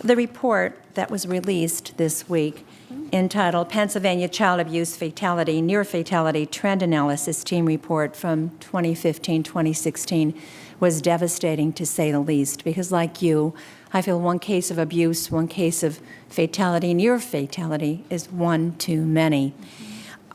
The report that was released this week, entitled Pennsylvania Child Abuse Fatality, Near Fatality Trend Analysis Team Report from 2015-2016, was devastating to say the least, because like you, I feel one case of abuse, one case of fatality, near fatality, is one too many.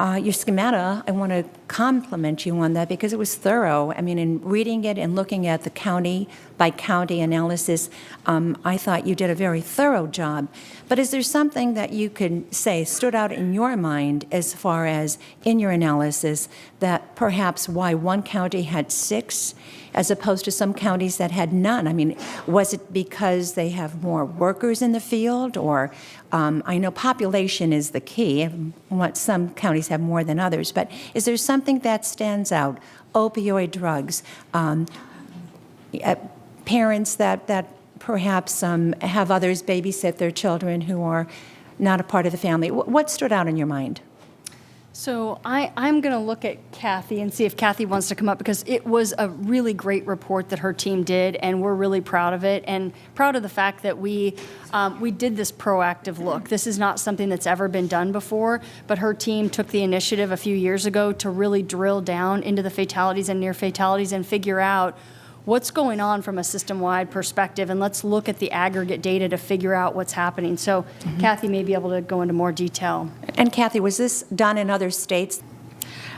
Your schemata, I want to compliment you on that because it was thorough. I mean, in reading it and looking at the county-by-county analysis, I thought you did a very thorough job. But is there something that you could say stood out in your mind as far as in your analysis that perhaps why one county had 6 as opposed to some counties that had none? I mean, was it because they have more workers in the field, or I know population is the key. Some counties have more than others, but is there something that stands out? Opioid drugs, parents that perhaps have others babysit their children who are not a part of the family. What stood out in your mind? So I'm going to look at Kathy and see if Kathy wants to come up, because it was a really great report that her team did, and we're really proud of it, and proud of the fact that we did this proactive look. This is not something that's ever been done before, but her team took the initiative a few years ago to really drill down into the fatalities and near fatalities and figure out what's going on from a system-wide perspective, and let's look at the aggregate data to figure out what's happening. So Kathy may be able to go into more detail. And Kathy, was this done in other states?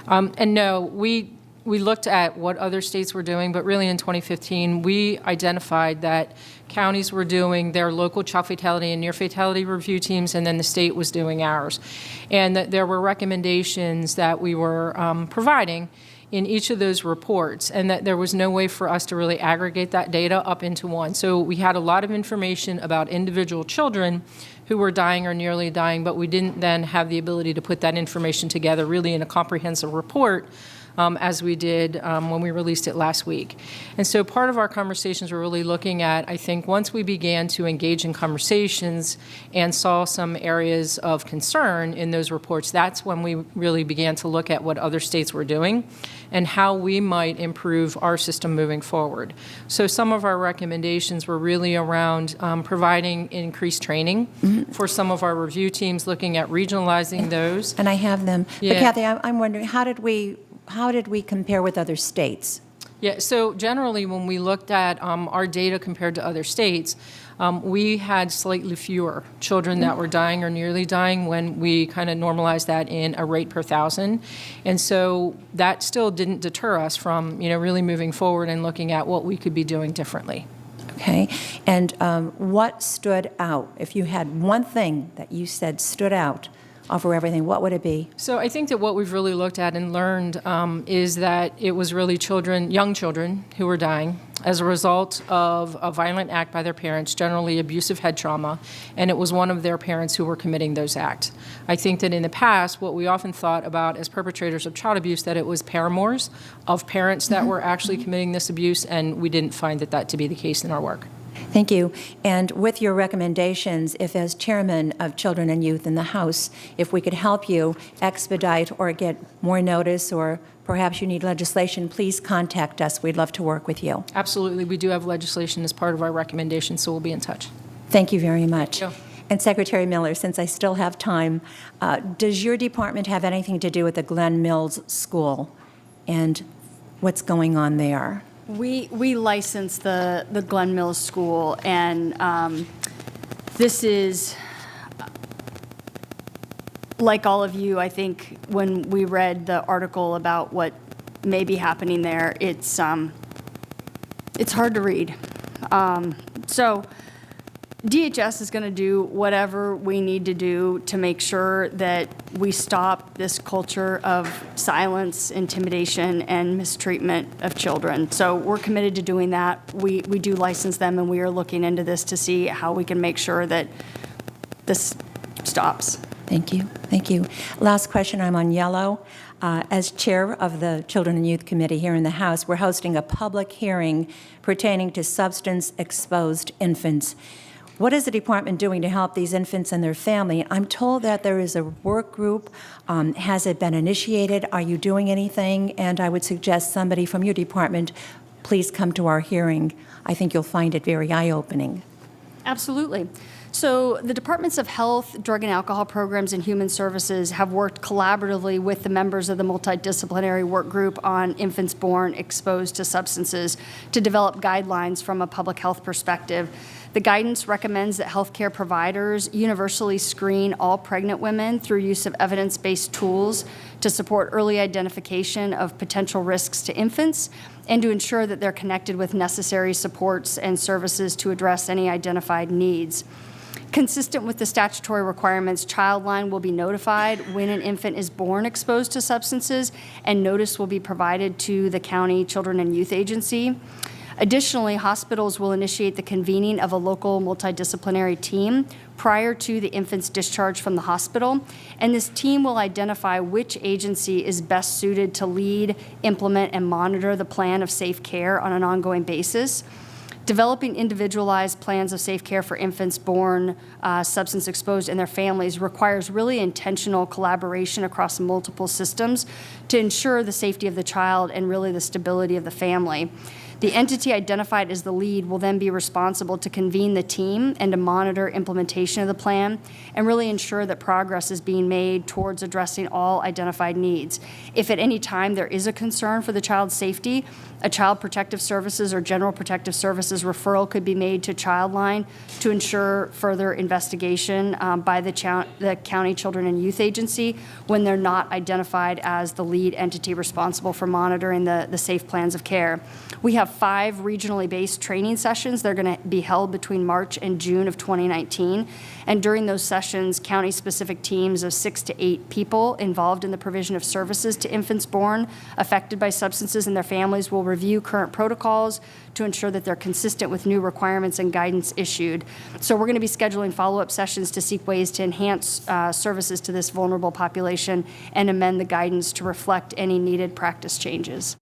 And no, we looked at what other states were doing, but really in 2015, we identified that counties were doing their local child fatality and near fatality review teams, and then the state was doing ours. And that there were recommendations that we were providing in each of those reports, and that there was no way for us to really aggregate that data up into one. So we had a lot of information about individual children who were dying or nearly dying, but we didn't then have the ability to put that information together really in a comprehensive report as we did when we released it last week. And so part of our conversations were really looking at, I think, once we began to engage in conversations and saw some areas of concern in those reports, that's when we really began to look at what other states were doing and how we might improve our system moving forward. So some of our recommendations were really around providing increased training for some of our review teams, looking at regionalizing those. And I have them. Yeah. But Kathy, I'm wondering, how did we compare with other states? Yeah, so generally when we looked at our data compared to other states, we had slightly fewer children that were dying or nearly dying when we kind of normalized that in a rate per 1,000. And so that still didn't deter us from, really moving forward and looking at what we could be doing differently. Okay. And what stood out? If you had one thing that you said stood out over everything, what would it be? So I think that what we've really looked at and learned is that it was really young children who were dying as a result of a violent act by their parents, generally abusive head trauma, and it was one of their parents who were committing those acts. I think that in the past, what we often thought about as perpetrators of child abuse, that it was paramours of parents that were actually committing this abuse, and we didn't find that to be the case in our work. Thank you. And with your recommendations, if as chairman of Children and Youth in the House, if we could help you expedite or get more notice, or perhaps you need legislation, please contact us. We'd love to work with you. Absolutely. We do have legislation as part of our recommendations, so we'll be in touch. Thank you very much. Thank you. And Secretary Miller, since I still have time, does your department have anything to do with the Glen Mills School and what's going on there? We license the Glen Mills School, and this is, like all of you, I think when we read the article about what may be happening there, it's hard to read. So DHS is going to do whatever we need to do to make sure that we stop this culture of silence, intimidation, and mistreatment of children. So we're committed to doing that. We do license them, and we are looking into this to see how we can make sure that this stops. Thank you. Thank you. Last question, I'm on yellow. As chair of the Children and Youth Committee here in the House, we're hosting a public hearing pertaining to substance-exposed infants. What is the department doing to help these infants and their family? I'm told that there is a work group. Has it been initiated? Are you doing anything? And I would suggest somebody from your department please come to our hearing. I think you'll find it very eye-opening. Absolutely. So the Departments of Health, Drug and Alcohol Programs, and Human Services have worked collaboratively with the members of the multidisciplinary work group on infants born exposed to substances to develop guidelines from a public health perspective. The guidance recommends that healthcare providers universally screen all pregnant women through use of evidence-based tools to support early identification of potential risks to infants and to ensure that they're connected with necessary supports and services to address any identified needs. Consistent with the statutory requirements, Childline will be notified when an infant is born exposed to substances, and notice will be provided to the County Children and Youth Agency. Additionally, hospitals will initiate the convening of a local multidisciplinary team prior to the infant's discharge from the hospital, and this team will identify which agency is best suited to lead, implement, and monitor the plan of safe care on an ongoing basis. Developing individualized plans of safe care for infants born substance exposed and their families requires really intentional collaboration across multiple systems to ensure the safety of the child and really the stability of the family. The entity identified as the lead will then be responsible to convene the team and to monitor implementation of the plan and really ensure that progress is being made towards addressing all identified needs. If at any time there is a concern for the child's safety, a Child Protective Services or General Protective Services referral could be made to Childline to ensure further investigation by the County Children and Youth Agency when they're not identified as the lead entity responsible for monitoring the safe plans of care. We have 5 regionally based training sessions. They're going to be held between March and June of 2019. And during those sessions, county-specific teams of 6 to 8 people involved in the provision of services to infants born affected by substances and their families will review current protocols to ensure that they're consistent with new requirements and guidance issued. So we're going to be scheduling follow-up sessions to seek ways to enhance services to this vulnerable population and amend the guidance to reflect any needed practice changes.